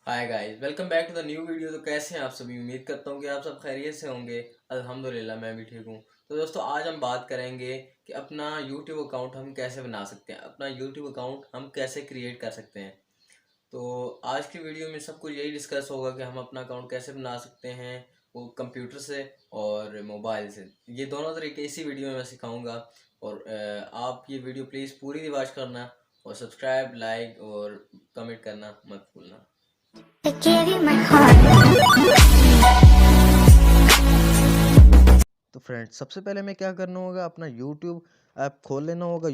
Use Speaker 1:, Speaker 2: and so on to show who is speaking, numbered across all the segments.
Speaker 1: Hi guys, welcome back to the new video. तो कैसे हैं आप सभी? उम्मीद करता हूँ कि आप सब खैरियत से होंगे। अल्हम्दुलिल्लाह मैं भी ठीक हूँ। तो दोस्तों, आज हम बात करेंगे कि अपना यूट्यूब अकाउंट हम कैसे बना सकते हैं, अपना यूट्यूब अकाउंट हम कैसे क्रिएट कर सकते हैं। तो आज की वीडियो में सब कुछ यही डिस्कस होगा कि हम अपना अकाउंट कैसे बना सकते हैं, वो कंप्यूटर से और मोबाइल से। ये दोनों तरीके इसी वीडियो में मैं सिखाऊंगा। और आप ये वीडियो प्लीज़ पूरी वॉच करना और सब्सक्राइब, लाइक और कमेंट करना मत भूलना।
Speaker 2: I gave you my heart.
Speaker 3: तो फ्रेंड्स, सबसे पहले हमें क्या करना होगा, अपना यूट्यूब ऐप खोल लेना होगा।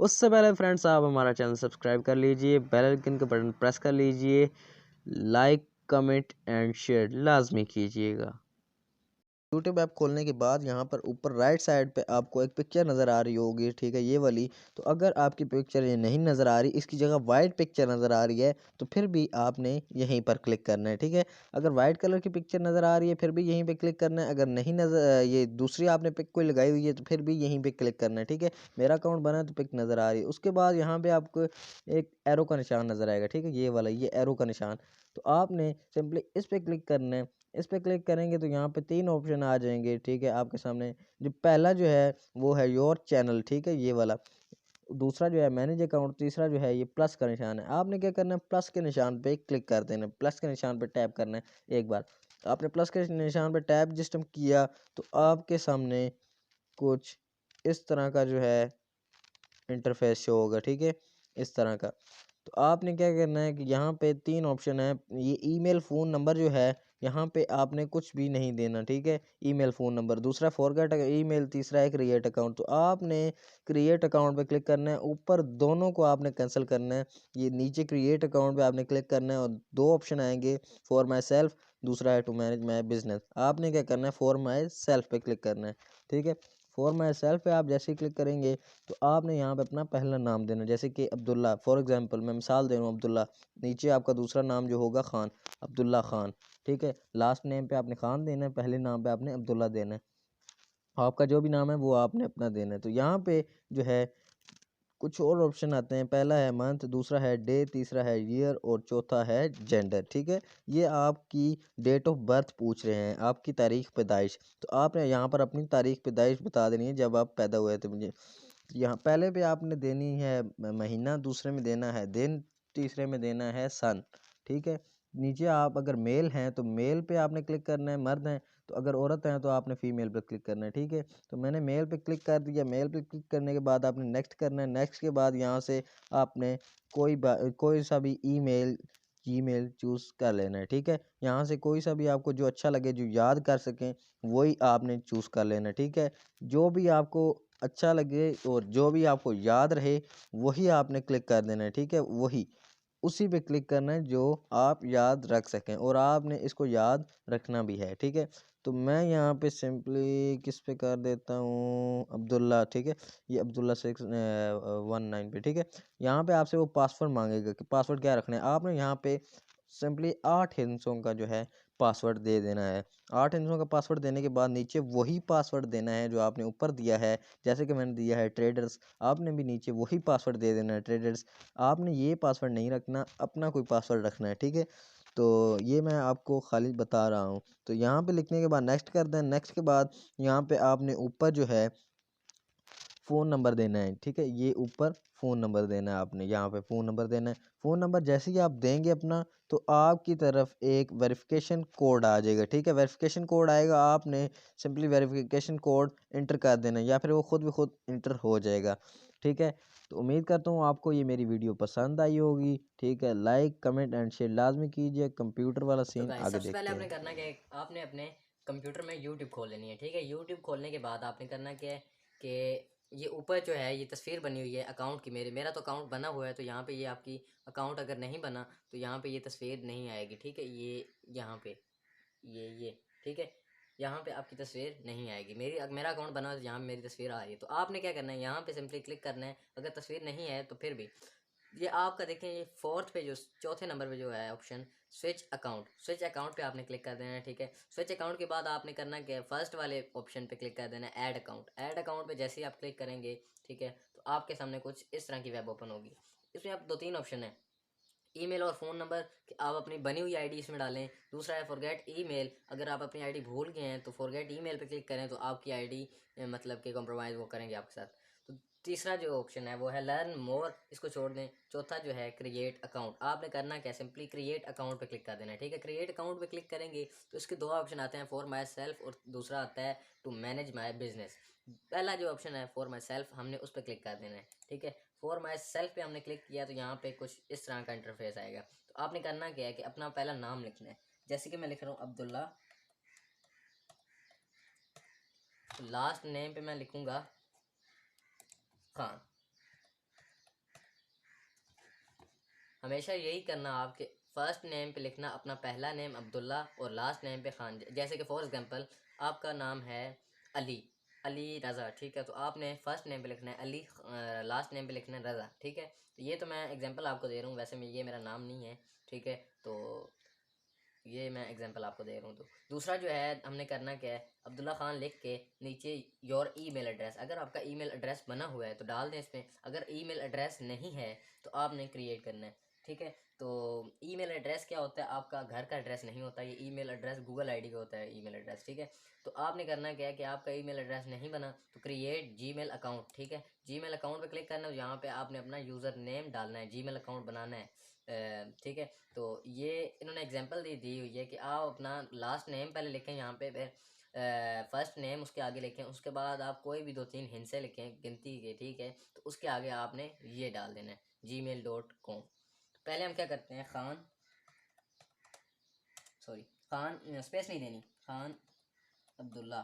Speaker 3: उससे पहले फ्रेंड्स, आप हमारा चैनल सब्सक्राइब कर लीजिए, बेल आइकन का बटन प्रेस कर लीजिए, लाइक कमेंट एंड शेयर लाजमी कीजिएगा। यूट्यूब ऐप खोलने के बाद यहाँ पर ऊपर राइट साइड पे आपको एक पिक्चर नज़र आ रही होगी, ठीक है, ये वाली। तो अगर आपकी पिक्चर ये नहीं नज़र आ रही, इसकी जगह वाइट पिक्चर नज़र आ रही है, तो फिर भी आपने यहीं पर क्लिक करना है, ठीक है। अगर वाइट कलर की पिक्चर नज़र आ रही है, फिर भी यहीं पे क्लिक करना है। अगर नहीं नज़र, ये दूसरी आपने पिक कोई लगाई हुई है, तो फिर भी यहीं पे क्लिक करना है, ठीक है। मेरा अकाउंट बना है तो पिक नज़र आ रही है। उसके बाद यहाँ पे आपको एक एरो का निशान नज़र आएगा, ठीक है, ये वाला, ये एरो का निशान। तो आपने सिंपली इस पर क्लिक करना है। इस पे क्लिक करेंगे तो यहाँ पे 3 ऑप्शन आ जाएंगे, ठीक है, आपके सामने। जो पहला जो है वो है योर चैनल, ठीक है, ये वाला। दूसरा जो है मैनेज अकाउंट, तीसरा जो है ये प्लस का निशान है। आपने क्या करना है, प्लस के निशान पे क्लिक कर देना है, प्लस के निशान पे टैप करना है एक बार। आपने प्लस के निशान पे टैप जिस टाइम किया, तो आपके सामने कुछ इस तरह का जो है इंटरफेस शो होगा, ठीक है, इस तरह का। तो आपने क्या करना है कि यहाँ पे 3 ऑप्शन है। ये ईमेल फ़ोन नंबर जो है, यहाँ पे आपने कुछ भी नहीं देना, ठीक है। ईमेल फ़ोन नंबर, दूसरा फॉरगेट ईमेल, तीसरा है क्रिएट अकाउंट। तो आपने क्रिएट अकाउंट पे क्लिक करना है, ऊपर दोनों को आपने कैंसिल करना है। ये नीचे क्रिएट अकाउंट पे आपने क्लिक करना है और 2 ऑप्शन आएंगे, फॉर माई सेल्फ, दूसरा है टू मैनेज माई बिजनेस। आपने क्या करना है, फॉर माई सेल्फ पे क्लिक करना है, ठीक है। फॉर माई सेल्फ पे आप जैसे ही क्लिक करेंगे, तो आपने यहाँ पे अपना पहला नाम देना, जैसे कि अब्दुल्ला, फॉर एग्जांपल मैं मिसाल दे रहा हूँ, अब्दुल्ला। नीचे आपका दूसरा नाम जो होगा खान, अब्दुल्ला खान, ठीक है। लास्ट नेम पे आपने खान देना है, पहले नाम पे आपने अब्दुल्ला देना है। आपका जो भी नाम है वो आपने अपना देना है। तो यहाँ पे जो है कुछ और ऑप्शन आते हैं। पहला है मंथ, दूसरा है डे, तीसरा है ईयर और चौथा है जेंडर, ठीक है। ये आपकी डेट ऑफ बर्थ पूछ रहे हैं, आपकी तारीख पैदाइश। तो आपने यहाँ पर अपनी तारीख पैदाइश बता देनी है, जब आप पैदा हुए थे मुझे। यहाँ पहले पे आपने देनी है महीना, दूसरे में देना है दिन, तीसरे में देना है सन, ठीक है। नीचे आप अगर मेल हैं तो मेल पे आपने क्लिक करना है, मर्द हैं तो, अगर औरत हैं तो आपने फीमेल पे क्लिक करना है, ठीक है। तो मैंने मेल पे क्लिक कर दिया। मेल पे क्लिक करने के बाद आपने नेक्स्ट करना है। नेक्स्ट के बाद यहाँ से आपने कोई सा भी ईमेल जीमेल चूज़ कर लेना है, ठीक है। यहाँ से कोई सा भी आपको जो अच्छा लगे, जो याद कर सकें, वही आपने चूज़ कर लेना है, ठीक है। जो भी आपको अच्छा लगे और जो भी आपको याद रहे, वही आपने क्लिक कर देना है, ठीक है। वही उसी पे क्लिक करना है जो आप याद रख सकें और आपने इसको याद रखना भी है, ठीक है। तो मैं यहाँ पे सिंपली किस पे कर देता हूँ, अब्दुल्ला, ठीक है। ये अब्दुल्ला 619 पे, ठीक है। यहाँ पे आपसे वो पासवर्ड मांगेगा कि पासवर्ड क्या रखना है। आपने यहाँ पे सिंपली 8 हिंसों का जो है पासवर्ड दे देना है। 8 हिंसों का पासवर्ड देने के बाद नीचे वही पासवर्ड देना है जो आपने ऊपर दिया है। जैसे कि मैंने दिया है ट्रेडर्स, आपने भी नीचे वही पासवर्ड दे देना है, ट्रेडर्स। आपने ये पासवर्ड नहीं रखना, अपना कोई पासवर्ड रखना है, ठीक है। तो ये मैं आपको खाली बता रहा हूँ। तो यहाँ पे लिखने के बाद नेक्स्ट कर दें। नेक्स्ट के बाद यहाँ पे आपने ऊपर जो है फ़ोन नंबर देना है, ठीक है। ये ऊपर फ़ोन नंबर देना है, आपने यहाँ पे फ़ोन नंबर देना है। फ़ोन नंबर जैसे ही आप देंगे अपना, तो आपकी तरफ एक वेरिफिकेशन कोड आ जाएगा, ठीक है। वेरिफिकेशन कोड आएगा, आपने सिंपली वेरिफिकेशन कोड इंटर कर देना है, या फिर वो खुद ब खुद इंटर हो जाएगा, ठीक है। तो उम्मीद करता हूँ आपको ये मेरी वीडियो पसंद आई होगी, ठीक है। लाइक कमेंट एंड शेयर लाजमी कीजिए। कंप्यूटर वाला
Speaker 1: तो
Speaker 3: सीन
Speaker 1: गाइस,
Speaker 3: आगे
Speaker 1: सबसे पहले
Speaker 3: देखते
Speaker 1: आपने
Speaker 3: हैं।
Speaker 1: करना क्या है, आपने अपने कंप्यूटर में यूट्यूब खोल लेनी है, ठीक है। यूट्यूब खोलने के बाद आपने करना क्या है कि ये ऊपर जो है ये तस्वीर बनी हुई है अकाउंट की। मेरा तो अकाउंट बना हुआ है, तो यहाँ पे ये आपकी अकाउंट अगर नहीं बना तो यहाँ पे ये तस्वीर नहीं आएगी, ठीक है। ये यहाँ पे ये ठीक है, यहाँ पे आपकी तस्वीर नहीं आएगी। मेरा अकाउंट बना है तो यहाँ मेरी तस्वीर आ रही है। तो आपने क्या करना है, यहाँ पे सिंपली क्लिक करना है। अगर तस्वीर नहीं है तो फिर भी ये आपका देखें, ये फोर्थ पे जो चौथे नंबर पे जो है ऑप्शन स्विच अकाउंट पे आपने क्लिक कर देना है, ठीक है। स्विच अकाउंट के बाद आपने करना क्या है, फर्स्ट वाले ऑप्शन पे क्लिक कर देना है, ऐड अकाउंट पे जैसे ही आप क्लिक करेंगे, ठीक है, तो आपके सामने कुछ इस तरह की वेब ओपन होगी। इसमें आप दो तीन ऑप्शन है, ईमेल और फ़ोन नंबर कि आप अपनी बनी हुई आईडी इसमें डालें। दूसरा है फॉरगेट ईमेल, अगर आप अपनी आईडी भूल गए हैं तो फॉरगेट ईमेल पे क्लिक करें तो आपकी आईडी मतलब कि कॉम्प्रोमाइज़ वो करेंगे आपके साथ। तो तीसरा जो ऑप्शन है वो है लर्न मोर, इसको छोड़ दें। चौथा जो है क्रिएट अकाउंट, आपने करना क्या, सिंपली क्रिएट अकाउंट पे क्लिक कर देना है, ठीक है। क्रिएट अकाउंट पे क्लिक करेंगे तो इसके दो ऑप्शन आते हैं, फॉर माई सेल्फ और दूसरा आता है टू मैनेज माई बिजनेस। पहला जो ऑप्शन है फॉर माई सेल्फ, हमने उस पर क्लिक कर देना है, ठीक है। फॉर माई सेल्फ पे हमने क्लिक किया तो यहाँ पे कुछ इस तरह का इंटरफेस आएगा। तो आपने करना क्या है कि अपना पहला नाम लिखना है, जैसे कि मैं लिख रहा हूँ अब्दुल्ला, तो लास्ट नेम पे मैं लिखूंगा खान। हमेशा यही करना, आपके फर्स्ट नेम पे लिखना अपना पहला नेम अब्दुल्ला और लास्ट नेम पे खान। जैसे कि फॉर एग्जांपल आपका नाम है अली, अली रज़ा, ठीक है। तो आपने फर्स्ट नेम पे लिखना है अली, लास्ट नेम पे लिखना है रज़ा, ठीक है। तो ये तो मैं एग्जांपल आपको दे रहा हूँ, वैसे में ये मेरा नाम नहीं है, ठीक है। तो ये मैं एग्जांपल आपको दे रहा हूँ। तो दूसरा जो है हमने करना क्या है, अब्दुल्ला खान लिख के नीचे योर ईमेल एड्रेस, अगर आपका ईमेल एड्रेस बना हुआ है तो डाल दें इसमें, अगर ईमेल एड्रेस नहीं है तो आपने क्रिएट करना है, ठीक है। तो ईमेल एड्रेस क्या होता है, आपका घर का एड्रेस नहीं होता, ये ईमेल एड्रेस गूगल आईडी का होता है ईमेल एड्रेस, ठीक है। तो आपने करना क्या है कि आपका ईमेल एड्रेस नहीं बना तो क्रिएट जीमेल अकाउंट, ठीक है। जीमेल अकाउंट पे क्लिक करना है, यहाँ पे आपने अपना यूज़र नेम डालना है, जीमेल अकाउंट बनाना है, ठीक है। तो ये इन्होंने एग्जांपल दी हुई है कि आप अपना लास्ट नेम पहले लिखें यहाँ पे, फर्स्ट नेम उसके आगे लिखें, उसके बाद आप कोई भी 2-3 हिंसे लिखें गिनती के, ठीक है। तो उसके आगे आपने ये डाल देना है gmail.com। पहले हम क्या करते हैं, खान, सॉरी खान स्पेस नहीं देनी, खान अब्दुल्ला,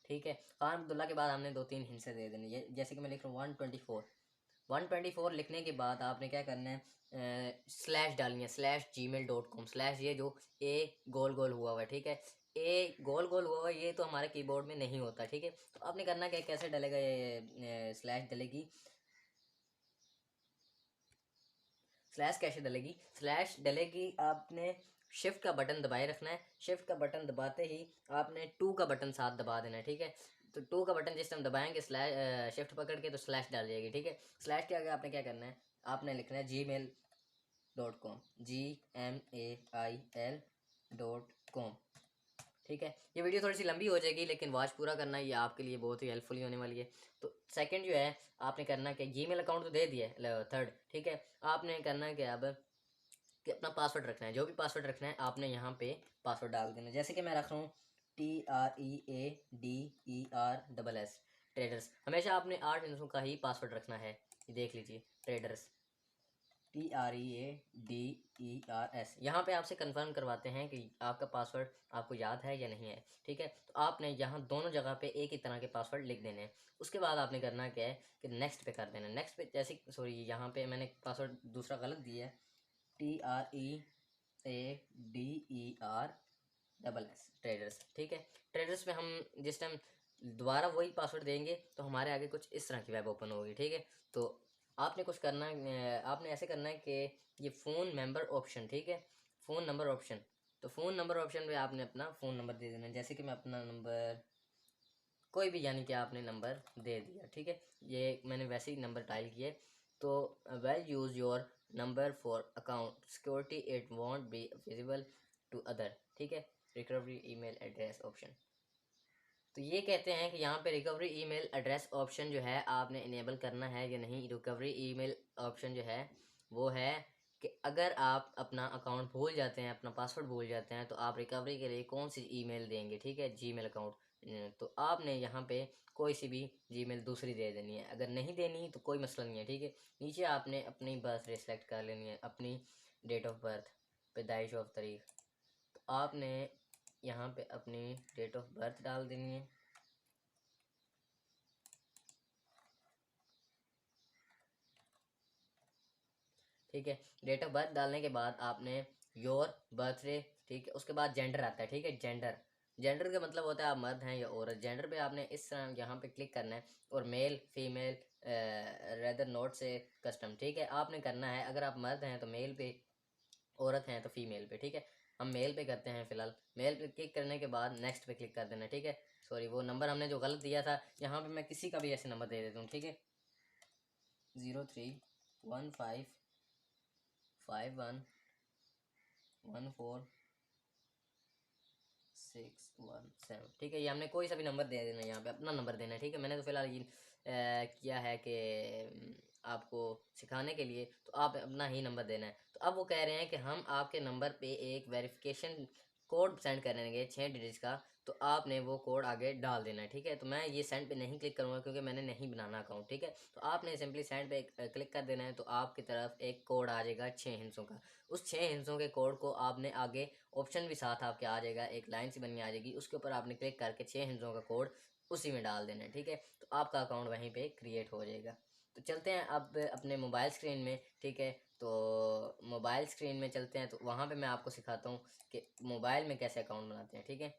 Speaker 1: ठीक है। खान अब्दुल्ला के बाद हमने 2-3 हिंसे दे देने, जैसे कि मैं लिख रहा हूँ 124 लिखने के बाद आपने क्या करना है, स्लैश डालनी है, /gmail.com, स्लैश ये जो ए गोल गोल हुआ हुआ है, ठीक है। ए गोल गोल हुआ हुआ है, ये तो हमारे कीबोर्ड में नहीं होता, ठीक है। तो आपने करना क्या, कैसे डलेगा ये स्लैश डलेगी, स्लैश कैसे डलेगी, स्लैश डलेगी आपने शिफ्ट का बटन दबाए रखना है, शिफ्ट का बटन दबाते ही आपने 2 का बटन साथ दबा देना है, ठीक है। तो 2 का बटन जिस टाइम दबाएंगे स्लैश शिफ्ट पकड़ के तो स्लैश डाल जाएगी, ठीक है। स्लैश के आगे आपने क्या करना है, आपने लिखना है gmail.com, gmail.com, ठीक है। ये वीडियो थोड़ी सी लंबी हो जाएगी लेकिन वॉच पूरा करना, ये आपके लिए बहुत ही हेल्पफुल होने वाली है। तो सेकंड जो है आपने करना कि जीमेल अकाउंट तो दे दिया है, थर्ड, ठीक है। आपने करना कि अब कि अपना पासवर्ड रखना है, जो भी पासवर्ड रखना है आपने यहाँ पे पासवर्ड डाल देना है। जैसे कि मैं रख रहा हूँ TREADERSS, ट्रेडर्स। हमेशा आपने 8 हिंसों का ही पासवर्ड रखना है, ये देख लीजिए, ट्रेडर्स, TREADERS। यहाँ पे आपसे कंफर्म करवाते हैं कि आपका पासवर्ड आपको याद है या नहीं है, ठीक है। तो आपने यहाँ दोनों जगह पे एक ही तरह के पासवर्ड लिख देने हैं। उसके बाद आपने करना क्या है कि नेक्स्ट पे कर देना, नेक्स्ट पे, जैसे सॉरी यहाँ पे मैंने पासवर्ड दूसरा गलत दिया है, TREADERSS, ट्रेडर्स, ठीक है। ट्रेडर्स में हम जिस टाइम दोबारा वही पासवर्ड देंगे तो हमारे आगे कुछ इस तरह की वेब ओपन होगी, ठीक है। तो आपने कुछ करना है, आपने ऐसे करना है कि ये फ़ोन मेंबर ऑप्शन, ठीक है, फ़ोन नंबर ऑप्शन। तो फ़ोन नंबर ऑप्शन पे आपने अपना फ़ोन नंबर दे देना है, जैसे कि मैं अपना नंबर कोई भी, यानी कि आपने नंबर दे दिया, ठीक है। ये मैंने वैसे ही नंबर डायल किए। तो well use your number for account security, it won't be visible to other, ठीक है। रिकवरी ईमेल एड्रेस ऑप्शन, तो ये कहते हैं कि यहाँ पे रिकवरी ईमेल एड्रेस ऑप्शन जो है आपने इनेबल करना है या नहीं। रिकवरी ईमेल ऑप्शन जो है वो है कि अगर आप अपना अकाउंट भूल जाते हैं, अपना पासवर्ड भूल जाते हैं, तो आप रिकवरी के लिए कौन सी ईमेल देंगे, ठीक है, जीमेल अकाउंट। तो आपने यहाँ पे कोई सी भी जीमेल दूसरी दे देनी है, अगर नहीं देनी तो कोई मसला नहीं है, ठीक है। नीचे आपने अपनी बर्थ डेट सेलेक्ट कर लेनी है, अपनी डेट ऑफ बर्थ, पैदाइश ऑफ तारीख। तो आपने यहाँ पे अपनी डेट ऑफ बर्थ डाल देनी है, ठीक है। डेट ऑफ बर्थ डालने के बाद आपने योर बर्थडे, ठीक है, उसके बाद जेंडर आता है, ठीक है। जेंडर, जेंडर का मतलब होता है आप मर्द हैं या औरत। जेंडर पे आपने इस तरह यहाँ पे क्लिक करना है और मेल फीमेल रेदर नोट से कस्टम, ठीक है, आपने करना है। अगर आप मर्द हैं तो मेल पे, औरत हैं तो फीमेल पे, ठीक है। हम मेल पे करते हैं फ़िलहाल। मेल पे क्लिक करने के बाद नेक्स्ट पे क्लिक कर देना, ठीक है। सॉरी, वो नंबर हमने जो गलत दिया था, यहाँ पे मैं किसी का भी ऐसे नंबर दे देता हूँ, ठीक है, 0315 51146117। ठीक है, ये हमने कोई सा भी नंबर दे देना है, यहाँ पे अपना नंबर देना है। ठीक है, मैंने तो फिलहाल ये किया है कि आपको सिखाने के लिए, तो आप अपना ही नंबर देना है। तो अब वो कह रहे हैं कि हम आपके नंबर पे एक वेरिफिकेशन कोड सेंड करेंगे 6 डिजिट्स का, तो आपने वो कोड आगे डाल देना है। ठीक है, तो मैं ये सेंड पे नहीं क्लिक करूँगा क्योंकि मैंने नहीं बनाना अकाउंट। ठीक है, तो आपने सिंपली सेंड पे क्लिक कर देना है, तो आपकी तरफ एक कोड आ जाएगा 6 हिंसों का। उस 6 हिंसों के कोड को आपने आगे ऑप्शन भी साथ आपके आ जाएगा, एक लाइन सी बनी आ जाएगी, उसके ऊपर आपने क्लिक करके 6 हिंसों का कोड उसी में डाल देना है। ठीक है, तो आपका अकाउंट वहीं पे क्रिएट हो जाएगा। तो चलते हैं अब अपने मोबाइल स्क्रीन में। ठीक है, तो मोबाइल स्क्रीन में चलते हैं, तो वहाँ पे मैं आपको सिखाता हूँ कि मोबाइल में कैसे अकाउंट बनाते हैं। ठीक है,